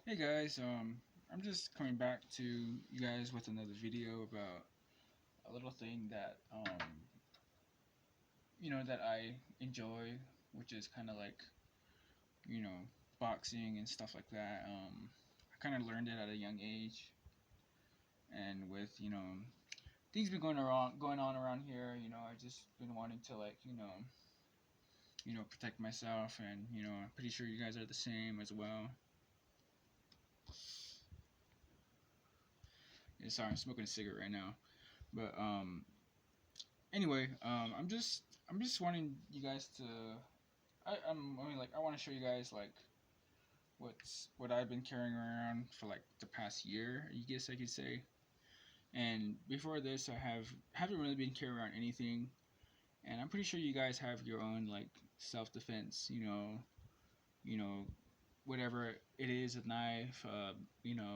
Hey guys, I'm just coming back to you guys with another video about a little thing that that I enjoy, which is kind of like you know boxing and stuff like that. I kind of learned it at a young age, and with things been going on around here. I just been wanting to like protect myself, and I'm pretty sure you guys are the same as well. Yeah, sorry, I'm smoking a cigarette right now, but anyway, I'm just wanting you guys to I want to show you guys like what I've been carrying around for like the past year, I guess I could say. And before this, haven't really been carrying around anything, and I'm pretty sure you guys have your own like self defense, whatever it is, a knife,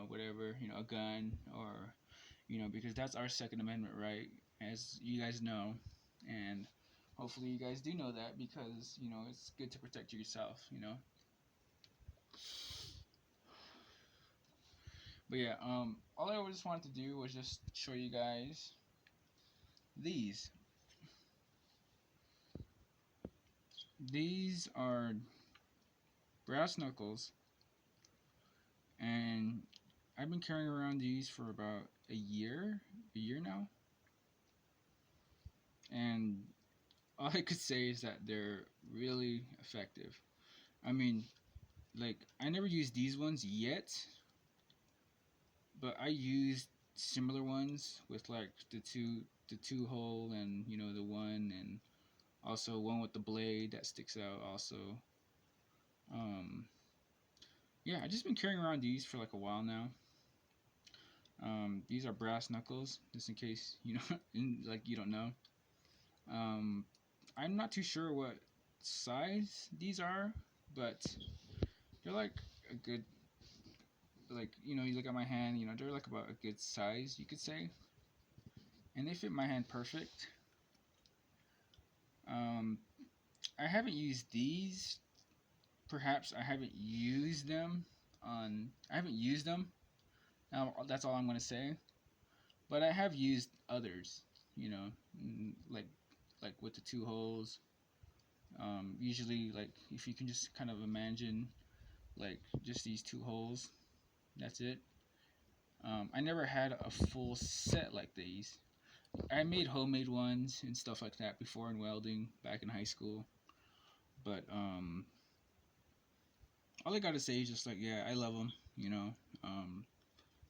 whatever, a gun, or because that's our Second Amendment right, as you guys know, and hopefully you guys do know that because it's good to protect yourself. But yeah, all I just wanted to do was just show you guys these. These are brass knuckles, and I've been carrying around these for about a year now, and all I could say is that they're really effective. I mean, like I never used these ones yet, but I used similar ones with like the two hole and the one, and also one with the blade that sticks out also. Um yeah, I just been carrying around these for like a while now. These are brass knuckles, just in case like you don't know. Um I'm not too sure what size these are, but they're like a good, like you look at my hand, they're like about a good size, you could say, and they fit my hand perfect. um I haven't used these. Perhaps I haven't used them. That's all I'm gonna say. But I have used others. You know, like with the two holes. Usually, like if you can just kind of imagine, like just these two holes. That's it. I never had a full set like these. I made homemade ones and stuff like that before in welding back in high school. But all I gotta say is just like, yeah, I love them. Um,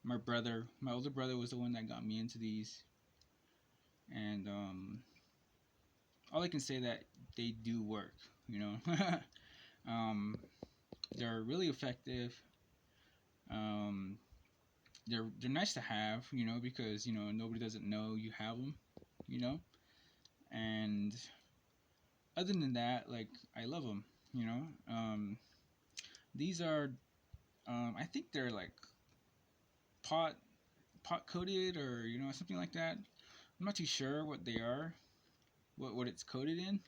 my older brother was the one that got me into these, and all I can say that they do work. You know, um, they're really effective. Um, they're nice to have. Because nobody doesn't know you have them. You know, and other than that, like I love them. You know, these are I think they're like pot pot coated or something like that. I'm not too sure what they are, what it's coated in,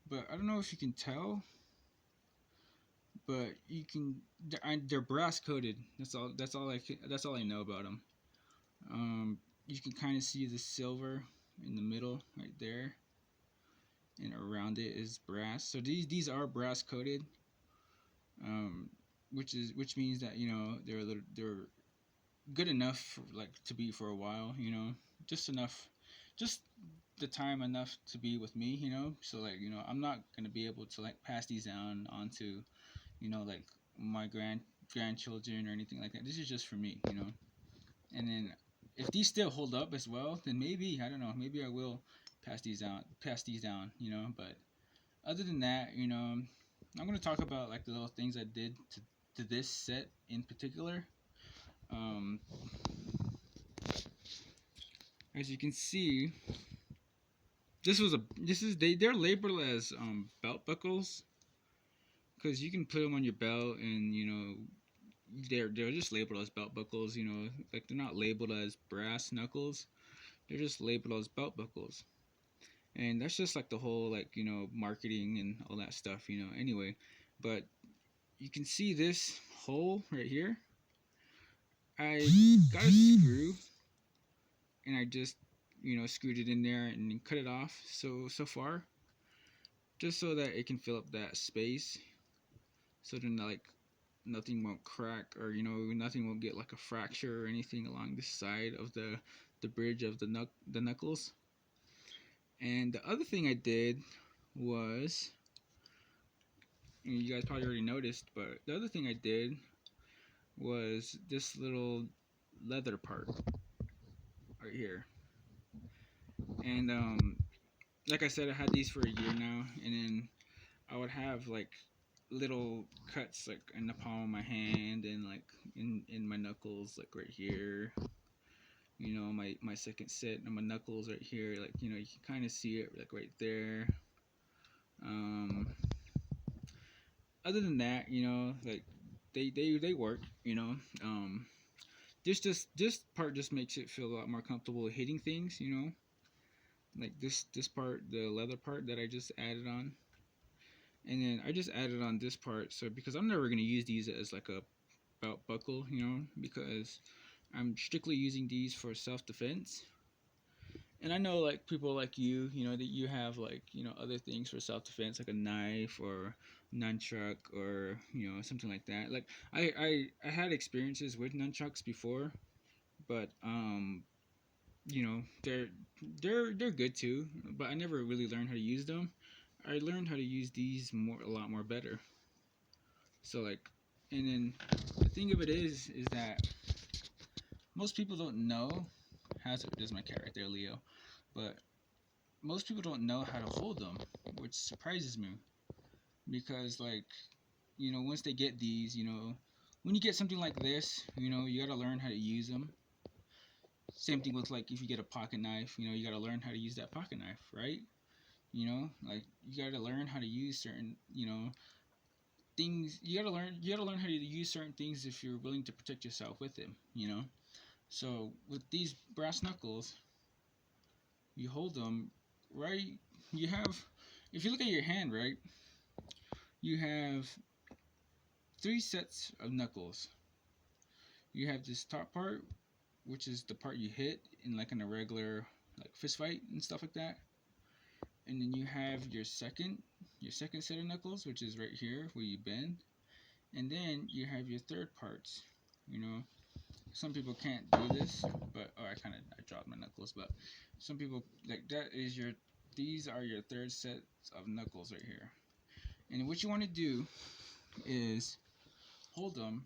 but I don't know if you can tell, but you can. They're brass coated. That's all I know about them. You can kind of see the silver in the middle right there, and around it is brass. So these are brass coated, um, which means that they're good enough for, like to be for a while. Just enough, just the time enough to be with me. So like I'm not gonna be able to like pass these down onto like my grandchildren or anything like that. This is just for me. And then if these still hold up as well, then maybe, I don't know, maybe I will pass these down. But other than that, I'm gonna talk about like the little things I did to this set in particular. Um, as you can see, they're labeled as belt buckles, because you can put them on your belt, and they're just labeled as belt buckles. Like they're not labeled as brass knuckles. They're just labeled as belt buckles, and that's just like the whole like marketing and all that stuff. Anyway, but you can see this hole right here. I got a screw and I just, screwed it in there and cut it off so far, just so that it can fill up that space, so then like nothing won't crack, or nothing won't get like a fracture or anything along the side of the bridge of the knuckles. And the other thing I did was, you guys probably already noticed, but the other thing I did was this little leather part right here. And like I said, I had these for a year now, and then I would have like little cuts like in the palm of my hand, and like in my knuckles, like right here. My second set of my knuckles right here, like you can kind of see it like right there. Um, Other than that, like they work. This part just makes it feel a lot more comfortable hitting things. Like this part, the leather part that I just added on. And then I just added on this part, so because I'm never gonna use these as like a belt buckle, because I'm strictly using these for self-defense. And I know like people like that you have like other things for self-defense, like a knife or nunchuck, or something like that. Like I had experiences with nunchucks before, but they're good too, but I never really learned how to use them. I learned how to use these a lot more better. So like, and then the thing of it is that most people don't know how to. There's my cat right there, Leo. But most people don't know how to hold them, which surprises me, because like, once they get these, when you get something like this, you gotta learn how to use them. Same thing with like if you get a pocket knife, you gotta learn how to use that pocket knife, right? Like you gotta learn how to use certain, things. You gotta learn how to use certain things if you're willing to protect yourself with them. So with these brass knuckles, you hold them right. You have, if you look at your hand, right, you have three sets of knuckles. You have this top part, which is the part you hit in a regular like fist fight and stuff like that. And then you have your second set of knuckles, which is right here where you bend. And then you have your third parts. You know, some people can't do this, but I dropped my knuckles, but some people like that is your. These are your third set of knuckles right here. And what you want to do is hold them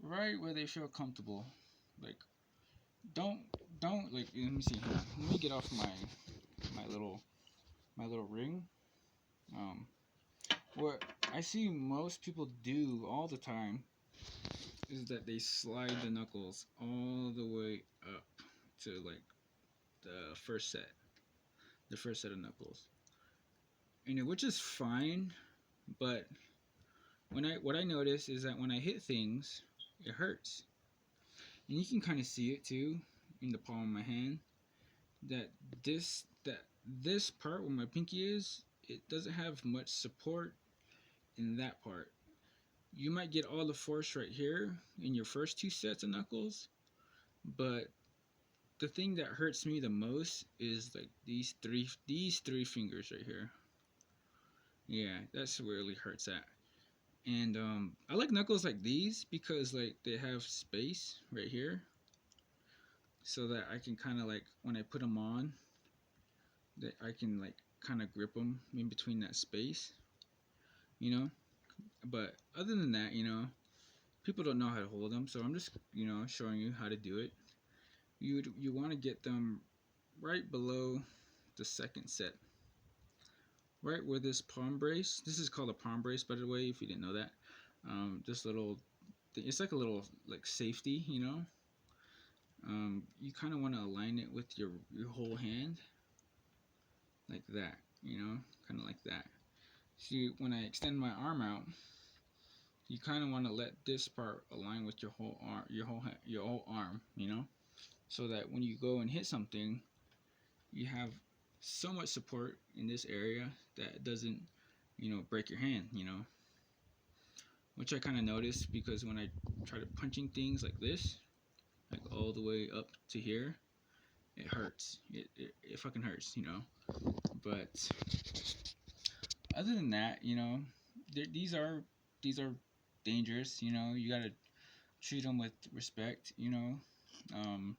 right where they feel comfortable. Like don't don't like let me see here. Let me get off my little ring. Um, what I see most people do all the time is that they slide the knuckles all the way up to like the first set, the first set of knuckles, and which is fine. But what I notice is that when I hit things, it hurts, and you can kind of see it too in the palm of my hand. That this part where my pinky is, it doesn't have much support in that part. You might get all the force right here in your first two sets of knuckles, but the thing that hurts me the most is like these three fingers right here. Yeah, that's where it really hurts at. And I like knuckles like these because like they have space right here, so that I can kind of like when I put them on, that I can like kind of grip them in between that space, you know. But other than that, people don't know how to hold them, so I'm just showing you how to do it. You want to get them right below the second set, right where this palm brace. This is called a palm brace, by the way, if you didn't know that. This little, it's like a little like safety. You kind of want to align it with your whole hand, like that. Kind of like that. See, when I extend my arm out, you kind of want to let this part align with your whole arm, your whole arm, so that when you go and hit something, you have so much support in this area that it doesn't, break your hand. which I kind of noticed because when I try to punching things like this, like all the way up to here, it hurts. It fucking hurts, you know. But other than that, you know, these are dangerous. You know, you gotta treat them with respect. You know, um,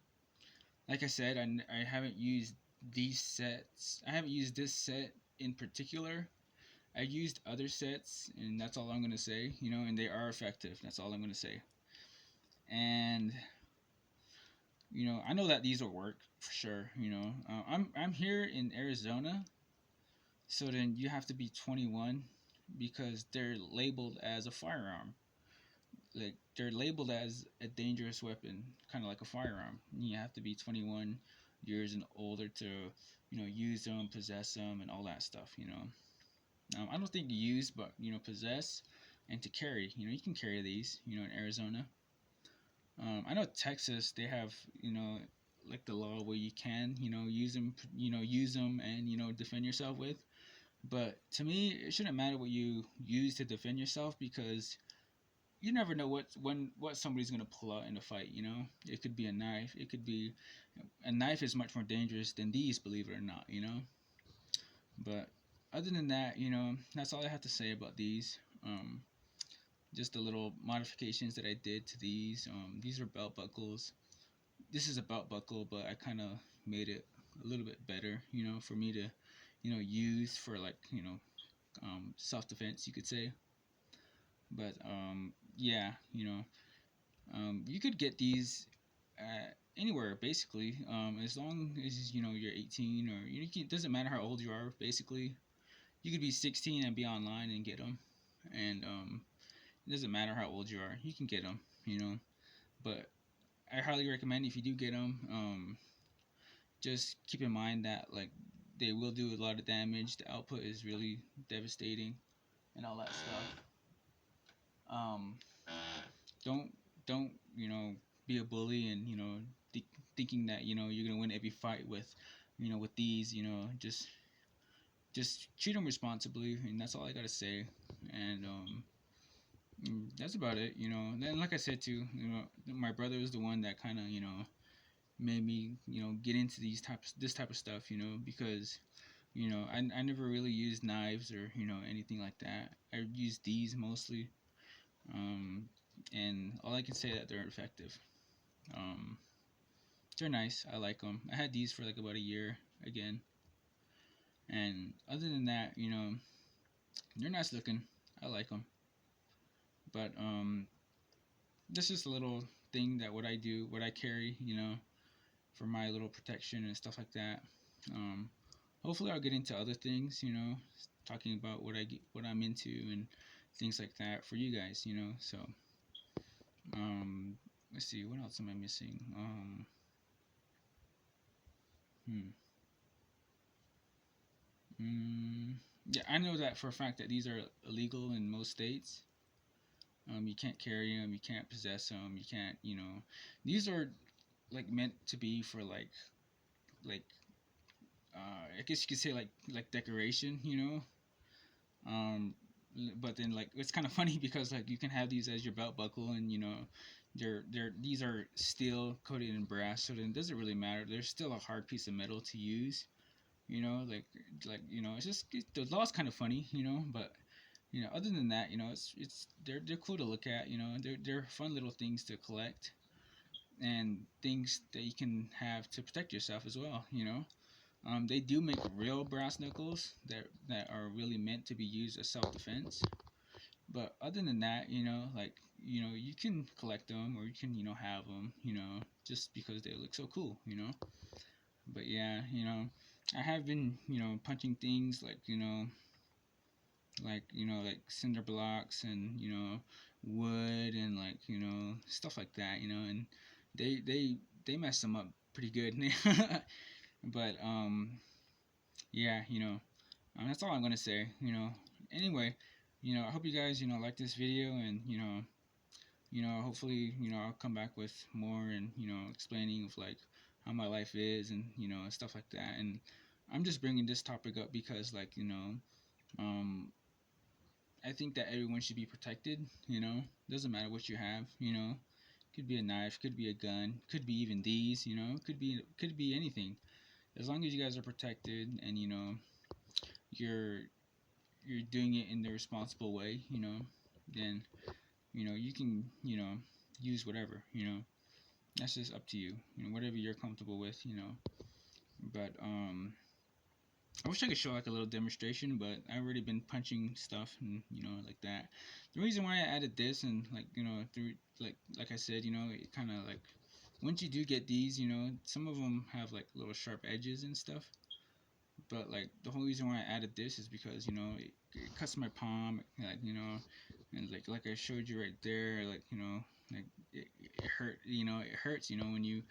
like I said, I haven't used these sets. I haven't used this set in particular. I used other sets, and that's all I'm gonna say. You know, and they are effective. That's all I'm gonna say. And you know, I know that these will work for sure. You know, I'm here in Arizona, so then you have to be 21 because they're labeled as a firearm. Like they're labeled as a dangerous weapon, kind of like a firearm. You have to be 21 years and older to, you know, use them, possess them, and all that stuff. You know, I don't think use, but you know, possess and to carry. You know, you can carry these. You know, in Arizona. I know Texas, they have, you know, like the law where you can, you know, use them and you know defend yourself with. But to me, it shouldn't matter what you use to defend yourself because you never know what somebody's gonna pull out in a fight. You know, it could be a knife. It could be a knife is much more dangerous than these, believe it or not. You know, but other than that, you know, that's all I have to say about these. Just the little modifications that I did to these. These are belt buckles. This is a belt buckle, but I kind of made it a little bit better, you know, for me to, you know, use for like, you know, self defense, you could say. But yeah, you know, you could get these anywhere basically, as long as you know you're 18 or you can, it doesn't matter how old you are. Basically, you could be 16 and be online and get them, and it doesn't matter how old you are, you can get them, you know. But I highly recommend if you do get them, just keep in mind that like they will do a lot of damage. The output is really devastating and all that stuff. Um, don't don't you know be a bully and you know thinking that you know you're gonna win every fight with you know with these you know just treat them responsibly and that's all I gotta say. And that's about it. You know. And then like I said too, you know, my brother was the one that kind of you know made me you know get into this type of stuff. You know because you know I never really used knives or you know anything like that. I used these mostly. Um, and all I can say that they're effective. Um, they're nice. I like them. I had these for like about a year again, and other than that, you know, they're nice looking. I like them. But this is a little thing that what I do, what I carry, you know, for my little protection and stuff like that. Um, hopefully, I'll get into other things, you know, talking about what I'm into and things like that for you guys, you know. So, um, let's see, what else am I missing? Hmm. Mm, yeah, I know that for a fact that these are illegal in most states. You can't carry them, you can't possess them, you can't, you know, these are like meant to be for like I guess you could say like decoration, you know. Um, but then like it's kind of funny because like you can have these as your belt buckle, and you know, they're these are steel coated in brass, so then it doesn't really matter. They're still a hard piece of metal to use, you know, like you know, it's just the law's kind of funny, you know, but you know, other than that, you know, it's they're cool to look at, you know, they're fun little things to collect and things that you can have to protect yourself as well, you know. They do make real brass knuckles that are really meant to be used as self defense. But other than that, you know, like you know, you can collect them or you can you know have them, you know, just because they look so cool, you know. But yeah, you know, I have been you know punching things like cinder blocks and you know wood and like you know stuff like that, you know, and they mess them up pretty good. But yeah, you know, that's all I'm gonna say. You know, anyway, you know, I hope you guys you know like this video, and you know, hopefully you know I'll come back with more and you know explaining of like how my life is and you know stuff like that. And I'm just bringing this topic up because like you know um I think that everyone should be protected. You know, doesn't matter what you have. You know, could be a knife, could be a gun, could be even these. You know, could be anything. As long as you guys are protected and you know you're you're doing it in the responsible way. You know, then you know you can use whatever. You know, that's just up to you. You know, whatever you're comfortable with. You know, but I wish I could show like a little demonstration, but I've already been punching stuff and you know like that. The reason why I added this and like you know through like I said, you know, it kind of like once you do get these, you know, some of them have like little sharp edges and stuff. But like the whole reason why I added this is because you know it cuts my palm, like you know, and like I showed you right there, like you know, like it hurt, you know, it hurts, you know, when you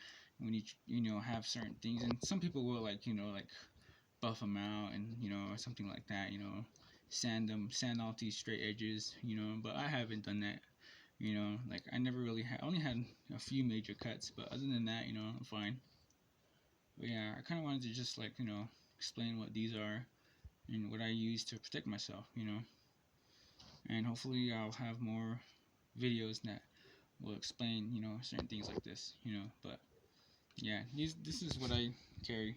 know have certain things, and some people will like you know like buff them out and you know or something like that, you know, sand off these straight edges, you know, but I haven't done that, you know, like I never really had, only had a few major cuts, but other than that, you know, I'm fine. But yeah, I kind of wanted to just like you know explain what these are and what I use to protect myself, you know, and hopefully I'll have more videos that will explain, you know, certain things like this, you know, but yeah, this is what I carry,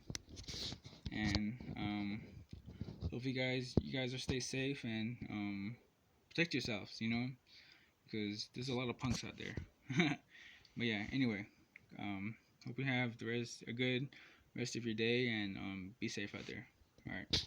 and hope you guys are stay safe and protect yourselves, you know, because there's a lot of punks out there. But yeah, anyway, hope you have a good rest of your day and be safe out there. All right.